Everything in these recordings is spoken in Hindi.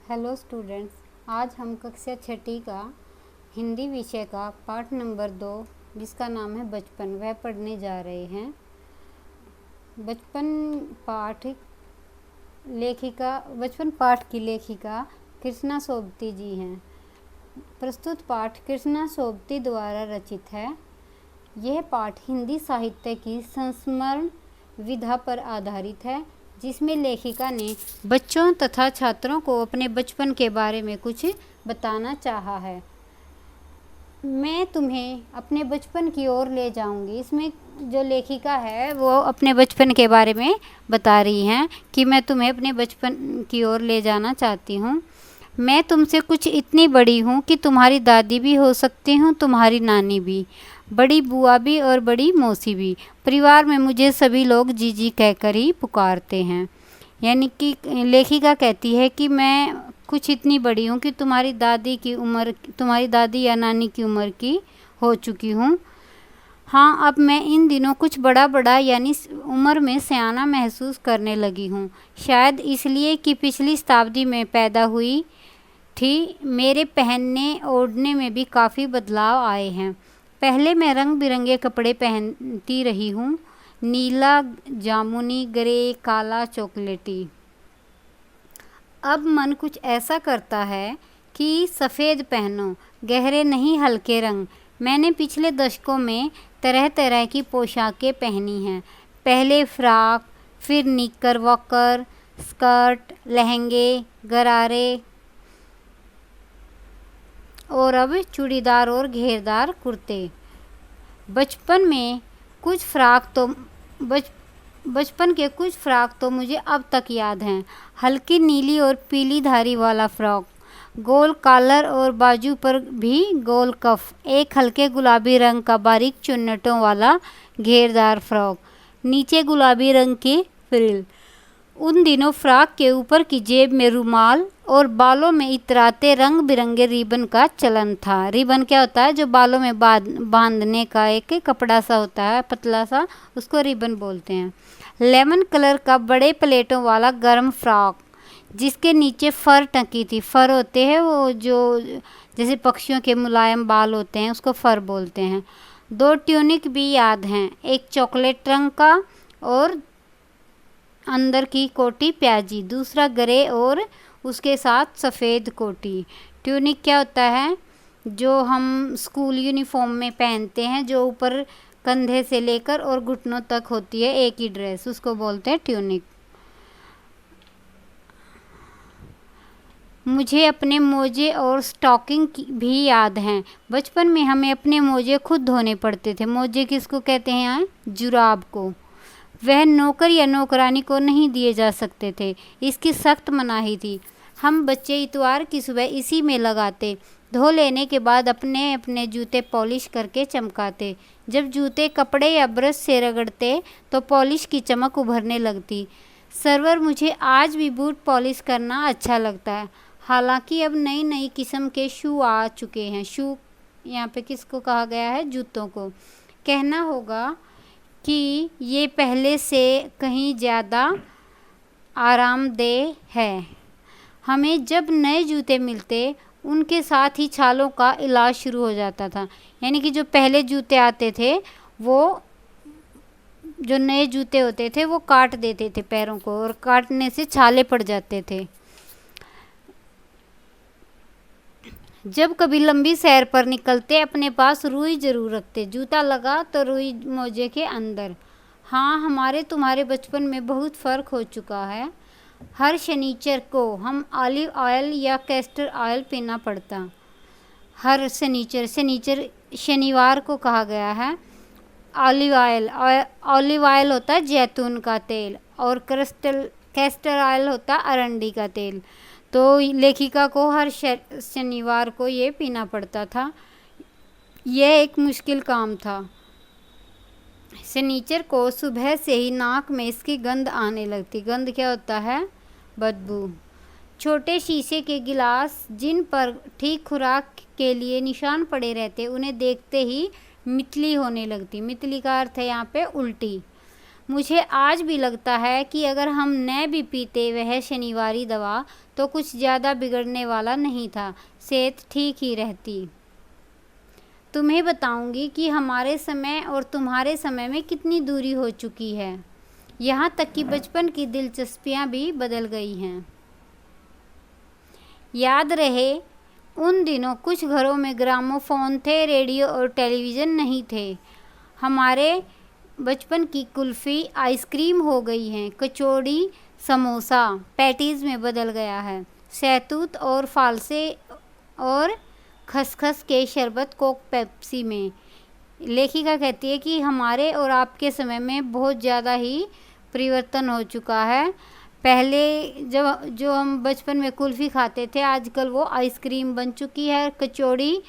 हेलो स्टूडेंट्स, आज हम कक्षा छठी का हिंदी विषय का पाठ नंबर 2 जिसका नाम है बचपन वह पढ़ने जा रहे हैं। बचपन पाठ की लेखिका कृष्णा सोबती जी हैं। प्रस्तुत पाठ कृष्णा सोबती द्वारा रचित है। यह पाठ हिंदी साहित्य की संस्मरण विधा पर आधारित है, जिसमें लेखिका ने बच्चों तथा छात्रों को अपने बचपन के बारे में कुछ बताना चाहा है। मैं तुम्हें अपने बचपन की ओर ले जाऊंगी। इसमें जो लेखिका है वो अपने बचपन के बारे में बता रही हैं कि मैं तुम्हें अपने बचपन की ओर ले जाना चाहती हूँ। मैं तुमसे कुछ इतनी बड़ी हूँ कि तुम्हारी दादी भी हो सकती हूँ, तुम्हारी नानी भी, बड़ी बुआ भी और बड़ी मौसी भी। परिवार में मुझे सभी लोग जीजी कहकर ही पुकारते हैं। यानी कि लेखिका कहती है कि मैं कुछ इतनी बड़ी हूँ कि तुम्हारी दादी या नानी की उम्र की हो चुकी हूँ। हाँ, अब मैं इन दिनों कुछ बड़ा यानी उम्र में सयाना महसूस करने लगी हूँ। शायद इसलिए कि पिछली शताब्दी में पैदा हुई थी। मेरे पहनने ओढ़ने में भी काफ़ी बदलाव आए हैं। पहले मैं रंग बिरंगे कपड़े पहनती रही हूँ, नीला, जामुनी, ग्रे, काला, चॉकलेटी। अब मन कुछ ऐसा करता है कि सफ़ेद पहनो, गहरे नहीं हल्के रंग। मैंने पिछले दशकों में तरह तरह की पोशाकें पहनी हैं। पहले फ्रॉक, फिर निकर वॉकर, स्कर्ट, लहंगे, गरारे और अब चूड़ीदार और घेरदार कुर्ते। बचपन के कुछ फ्रॉक तो मुझे अब तक याद हैं। हल्की नीली और पीली धारी वाला फ्रॉक, गोल कॉलर और बाजू पर भी गोल कफ, एक हल्के गुलाबी रंग का बारीक चुन्नटों वाला घेरदार फ्रॉक, नीचे गुलाबी रंग की फ्रिल। उन दिनों फ्रॉक के ऊपर की जेब में रुमाल और बालों में इतराते रंग बिरंगे रिबन का चलन था। रिबन क्या होता है? जो बालों में बांधने का एक कपड़ा सा होता है, पतला सा, उसको रिबन बोलते हैं। लेमन कलर का बड़े प्लेटों वाला गर्म फ्रॉक जिसके नीचे फर टंकी थी। फर होते हैं वो जो जैसे पक्षियों के मुलायम बाल होते हैं, उसको फर बोलते हैं। 2 ट्यूनिक भी याद हैं, एक चॉकलेट रंग का और अंदर की कोटी प्याजी, दूसरा ग्रे और उसके साथ सफ़ेद कोटी। ट्यूनिक क्या होता है? जो हम स्कूल यूनिफॉर्म में पहनते हैं, जो ऊपर कंधे से लेकर और घुटनों तक होती है एक ही ड्रेस, उसको बोलते हैं ट्यूनिक। मुझे अपने मोजे और स्टॉकिंग भी याद हैं। बचपन में हमें अपने मोजे खुद धोने पड़ते थे। मोजे किसको कहते हैं यहाँ? जुराब को। वह नौकर या नौकरानी को नहीं दिए जा सकते थे, इसकी सख्त मनाही थी। हम बच्चे इतवार की सुबह इसी में लगाते। धो लेने के बाद अपने अपने जूते पॉलिश करके चमकाते। जब जूते कपड़े या ब्रश से रगड़ते तो पॉलिश की चमक उभरने लगती। सरवर, मुझे आज भी बूट पॉलिश करना अच्छा लगता है। हालांकि अब नई नई किस्म के शू आ चुके हैं। शू यहाँ पे किसको कहा गया है? जूतों को। कहना होगा कि ये पहले से कहीं ज़्यादा आरामदेह है। हमें जब नए जूते मिलते उनके साथ ही छालों का इलाज शुरू हो जाता था। यानी कि जो पहले जूते आते थे, वो जो नए जूते होते थे वो काट देते थे पैरों को, और काटने से छाले पड़ जाते थे। जब कभी लंबी सैर पर निकलते अपने पास रुई जरूर रखते। जूता लगा तो रुई मोजे के अंदर। हाँ, हमारे तुम्हारे बचपन में बहुत फ़र्क हो चुका है। हर शनिचर को हम ऑलिव ऑयल या कैस्टर ऑयल पीना पड़ता। हर शनिचर शनिवार को कहा गया है। ऑलिव ऑयल होता है जैतून का तेल, और कैस्टर ऑयल होता है अरंडी का तेल। तो लेखिका को हर शनिवार को ये पीना पड़ता था। यह एक मुश्किल काम था। शनिचर को सुबह से ही नाक में इसकी गंध आने लगती। गंध क्या होता है? बदबू। छोटे शीशे के गिलास जिन पर ठीक खुराक के लिए निशान पड़े रहते, उन्हें देखते ही मितली होने लगती। मितली का अर्थ है यहाँ पे उल्टी। मुझे आज भी लगता है कि अगर हम न भी पीते वह शनिवारी दवा तो कुछ ज़्यादा बिगड़ने वाला नहीं था, सेहत ठीक ही रहती। तुम्हें बताऊंगी कि हमारे समय और तुम्हारे समय में कितनी दूरी हो चुकी है। यहाँ तक कि बचपन की दिलचस्पियाँ भी बदल गई हैं। याद रहे उन दिनों कुछ घरों में ग्रामोफोन थे, रेडियो और टेलीविज़न नहीं थे। हमारे बचपन की कुल्फ़ी आइसक्रीम हो गई है, कचौड़ी समोसा पैटीज़ में बदल गया है, शहतूत और फालसे और खसखस के शरबत कोक पेप्सी में। लेखिका कहती है कि हमारे और आपके समय में बहुत ज़्यादा ही परिवर्तन हो चुका है। पहले जब जो हम बचपन में कुल्फ़ी खाते थे, आजकल वो आइसक्रीम बन चुकी है, कचौड़ी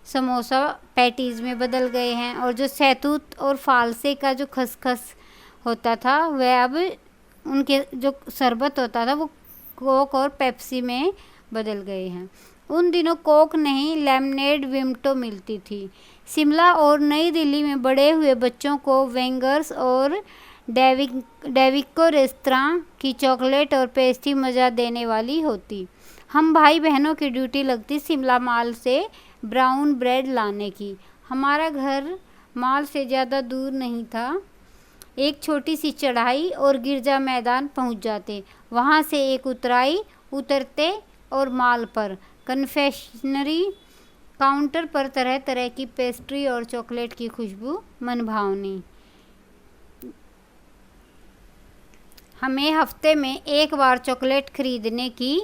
समोसा पैटीज़ में बदल गए हैं, और जो शहतूत और फालसे का जो खसखस होता था वह अब उनके जो शरबत होता था वो कोक और पेप्सी में बदल गए हैं। उन दिनों कोक नहीं, लेमनेड विम्टो मिलती थी। शिमला और नई दिल्ली में बड़े हुए बच्चों को वेंगर्स और डेविको रेस्तरां की चॉकलेट और पेस्ट्री मज़ा देने वाली होती। हम भाई बहनों की ड्यूटी लगती शिमला मॉल से ब्राउन ब्रेड लाने की। हमारा घर मॉल से ज़्यादा दूर नहीं था, एक छोटी सी चढ़ाई और गिरजा मैदान पहुंच जाते। वहां से एक उतराई उतरते और मॉल पर कन्फेक्शनरी काउंटर पर तरह तरह की पेस्ट्री और चॉकलेट की खुशबू मनभावनी। हमें हफ्ते में एक बार चॉकलेट खरीदने की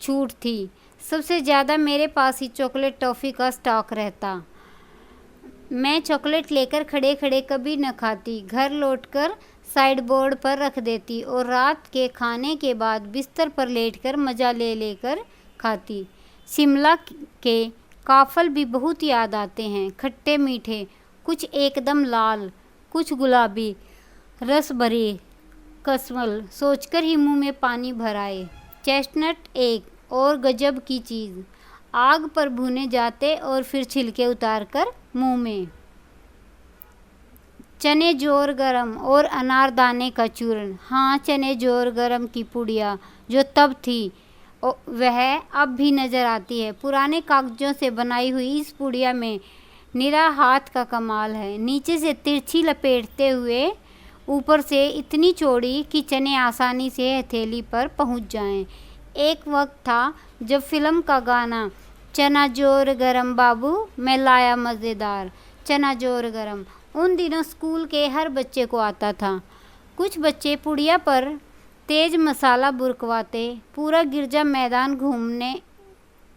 छूट थी। सबसे ज़्यादा मेरे पास ही चॉकलेट टॉफ़ी का स्टॉक रहता। मैं चॉकलेट लेकर खड़े खड़े कभी न खाती, घर लौटकर साइड बोर्ड पर रख देती और रात के खाने के बाद बिस्तर पर लेटकर मज़ा ले लेकर खाती। शिमला के काफ़ल भी बहुत याद आते हैं, खट्टे मीठे, कुछ एकदम लाल, कुछ गुलाबी, रस भरे कसमल सोचकर ही मुंह में पानी भर आए। चेस्टनट एक और गजब की चीज़, आग पर भुने जाते और फिर छिलके उतारकर मुंह में। चने जोर गरम और अनारदाने का चूर्ण, हाँ चने जोर गरम की पुड़िया जो तब थी वह अब भी नज़र आती है। पुराने कागज़ों से बनाई हुई इस पुड़िया में निरा हाथ का कमाल है। नीचे से तिरछी लपेटते हुए ऊपर से इतनी चौड़ी कि चने आसानी से हथेली पर पहुंच जाएं। एक वक्त था जब फिल्म का गाना चना जोर गरम बाबू मैं लाया मज़ेदार, चना जोर गरम उन दिनों स्कूल के हर बच्चे को आता था। कुछ बच्चे पुड़िया पर तेज मसाला बुरकवाते, पूरा गिरजा मैदान घूमने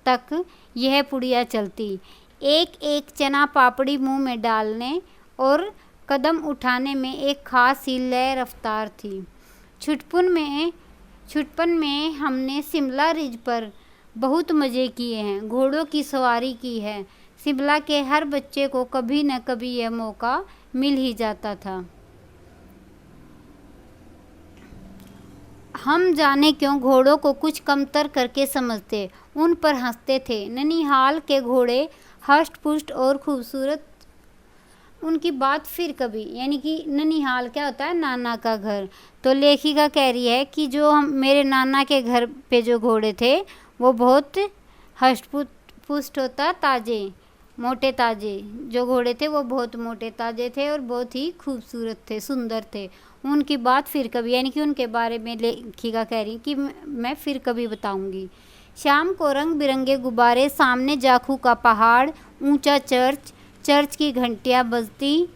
तक यह पुड़िया चलती। एक एक चना पापड़ी मुंह में डालने और कदम उठाने में एक खास ही लय रफ्तार थी। छुटपन में हमने शिमला रिज पर बहुत मज़े किए हैं, घोड़ों की सवारी की है। शिमला के हर बच्चे को कभी न कभी यह मौका मिल ही जाता था। हम जाने क्यों घोड़ों को कुछ कमतर करके समझते, उन पर हंसते थे। ननिहाल के घोड़े हष्ट पुष्ट और खूबसूरत। उनकी बात फिर कभी, यानी कि ननिहाल क्या होता है, नाना का घर। तो लेखिका कह रही है कि जो हम मेरे नाना के घर पे जो घोड़े थे वो बहुत हष्ट पुष्ट होता, ताज़े मोटे ताज़े जो घोड़े थे वो बहुत मोटे ताज़े थे और बहुत ही खूबसूरत थे, सुंदर थे। उनकी बात फिर कभी, यानी कि उनके बारे में लेखिका कह रही कि मैं फिर कभी बताऊंगी। शाम को रंग बिरंगे गुब्बारे, सामने जाखू का पहाड़, ऊंचा चर्च की घंटियां बजती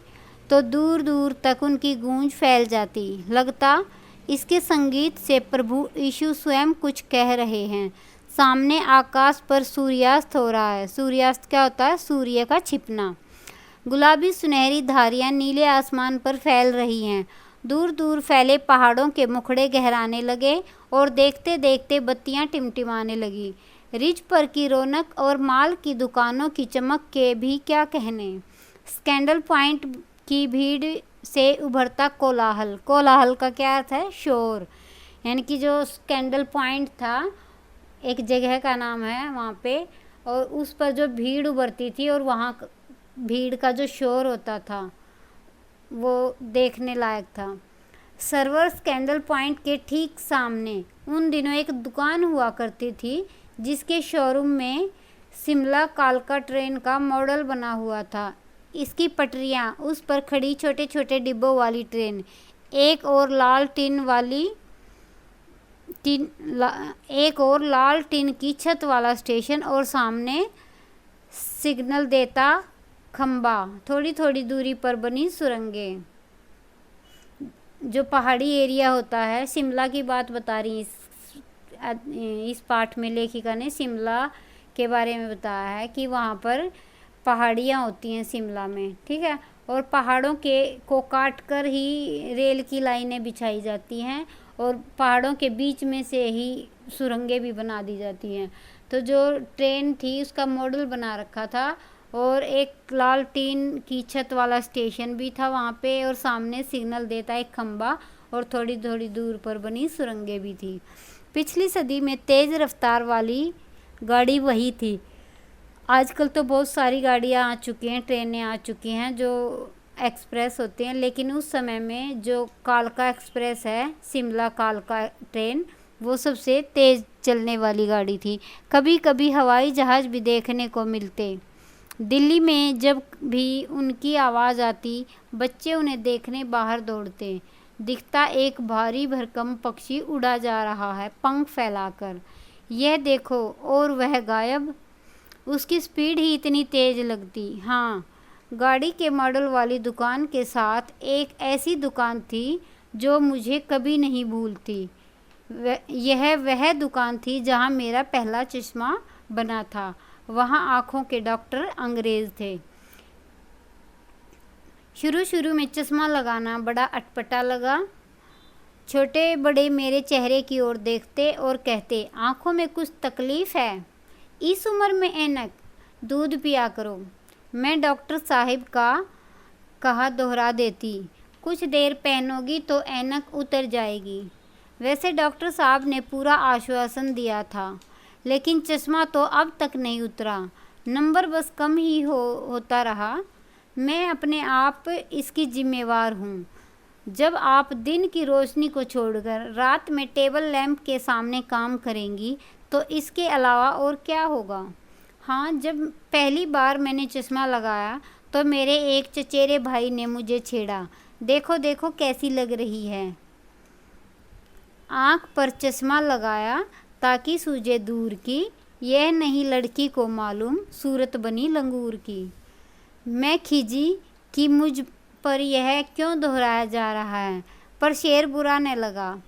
तो दूर दूर तक उनकी गूंज फैल जाती। लगता इसके संगीत से प्रभु यीशु स्वयं कुछ कह रहे हैं। सामने आकाश पर सूर्यास्त हो रहा है। सूर्यास्त क्या होता है, सूर्य का छिपना। गुलाबी सुनहरी धारियां नीले आसमान पर फैल रही हैं। दूर दूर फैले पहाड़ों के मुखड़े गहराने लगे और देखते देखते बत्तियां टिमटिमाने लगी। रिज पर की रौनक और माल की दुकानों की चमक के भी क्या कहने। स्कैंडल पॉइंट की भीड़ से उभरता कोलाहल, कोलाहल का क्या अर्थ है, शोर। यानी कि जो स्कैंडल पॉइंट था एक जगह का नाम है वहाँ पे, और उस पर जो भीड़ उभरती थी और वहाँ भीड़ का जो शोर होता था वो देखने लायक था। सर्वर्स कैंडल पॉइंट के ठीक सामने उन दिनों एक दुकान हुआ करती थी जिसके शोरूम में शिमला कालका ट्रेन का मॉडल बना हुआ था। इसकी पटरियां, उस पर खड़ी छोटे छोटे डिब्बों वाली ट्रेन, एक और लाल टिन की छत वाला स्टेशन और सामने सिग्नल देता खंबा, थोड़ी थोड़ी दूरी पर बनी सुरंगें। जो पहाड़ी एरिया होता है, शिमला की बात बता रही इस पाठ में लेखिका ने शिमला के बारे में बताया है कि वहाँ पर पहाड़ियाँ होती हैं शिमला में, ठीक है। और पहाड़ों को काट कर ही रेल की लाइनें बिछाई जाती हैं और पहाड़ों के बीच में से ही सुरंगें भी बना दी जाती हैं। तो जो ट्रेन थी उसका मॉडल बना रखा था और एक लाल टीन की छत वाला स्टेशन भी था वहाँ पे और सामने सिग्नल देता एक खंबा और थोड़ी थोड़ी दूर पर बनी सुरंगें भी थी। पिछली सदी में तेज़ रफ्तार वाली गाड़ी वही थी। आजकल तो बहुत सारी गाड़ियाँ आ चुकी हैं, ट्रेनें आ चुकी हैं जो एक्सप्रेस होते हैं, लेकिन उस समय में जो कालका एक्सप्रेस है, शिमला कालका ट्रेन, वो सबसे तेज़ चलने वाली गाड़ी थी। कभी कभी हवाई जहाज़ भी देखने को मिलते। दिल्ली में जब भी उनकी आवाज़ आती, बच्चे उन्हें देखने बाहर दौड़ते। दिखता एक भारी भरकम पक्षी उड़ा जा रहा है पंख फैलाकर, यह देखो, और वह गायब। उसकी स्पीड ही इतनी तेज़ लगती। हाँ, गाड़ी के मॉडल वाली दुकान के साथ एक ऐसी दुकान थी जो मुझे कभी नहीं भूलती। यह वह दुकान थी जहाँ मेरा पहला चश्मा बना था। वहाँ आँखों के डॉक्टर अंग्रेज़ थे। शुरू में चश्मा लगाना बड़ा अटपटा लगा। छोटे बड़े मेरे चेहरे की ओर देखते और कहते, आँखों में कुछ तकलीफ़ है? इस उम्र में ऐनक? दूध पिया करो। मैं डॉक्टर साहिब का कहा दोहरा देती, कुछ देर पहनोगी तो ऐनक उतर जाएगी। वैसे डॉक्टर साहब ने पूरा आश्वासन दिया था, लेकिन चश्मा तो अब तक नहीं उतरा। नंबर बस कम ही होता रहा। मैं अपने आप इसकी जिम्मेवार हूँ। जब आप दिन की रोशनी को छोड़कर रात में टेबल लैंप के सामने काम करेंगी तो इसके अलावा और क्या होगा? हाँ, जब पहली बार मैंने चश्मा लगाया तो मेरे एक चचेरे भाई ने मुझे छेड़ा, देखो देखो कैसी लग रही है। आँख पर चश्मा लगाया ताकि सूझे दूर की, यह नहीं लड़की को मालूम सूरत बनी लंगूर की। मैं खिजी कि मुझ पर यह क्यों दोहराया जा रहा है, पर शेर बुरा न लगा।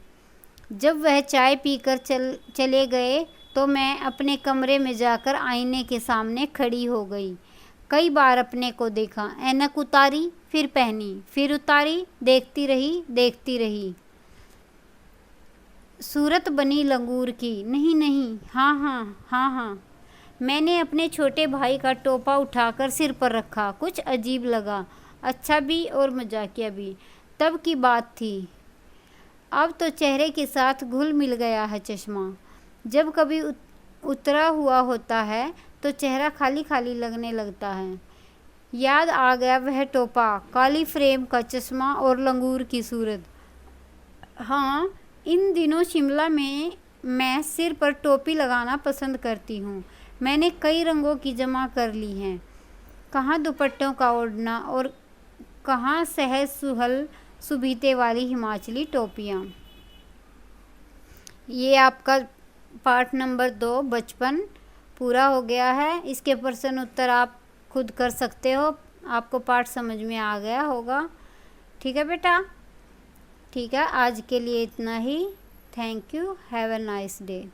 जब वह चाय पीकर चले गए तो मैं अपने कमरे में जाकर आईने के सामने खड़ी हो गई। कई बार अपने को देखा, ऐनक उतारी, फिर पहनी, फिर उतारी, देखती रही। सूरत बनी लंगूर की, नहीं, हाँ। मैंने अपने छोटे भाई का टोपा उठाकर सिर पर रखा। कुछ अजीब लगा, अच्छा भी और मजाकिया भी। तब की बात थी। अब तो चेहरे के साथ घुल मिल गया है चश्मा। जब कभी उतरा हुआ होता है तो चेहरा खाली खाली लगने लगता है। याद आ गया वह टोपा, काली फ्रेम का चश्मा और लंगूर की सूरत। हाँ, इन दिनों शिमला में मैं सिर पर टोपी लगाना पसंद करती हूँ। मैंने कई रंगों की जमा कर ली हैं। कहाँ दुपट्टों का ओढ़ना और कहाँ सहज सुहल सुबीते वाली हिमाचली टोपियाँ। ये आपका पाठ नंबर 2 बचपन पूरा हो गया है। इसके प्रश्न उत्तर आप खुद कर सकते हो। आपको पाठ समझ में आ गया होगा। ठीक है बेटा? ठीक है, आज के लिए इतना ही। Thank you. Have a nice day.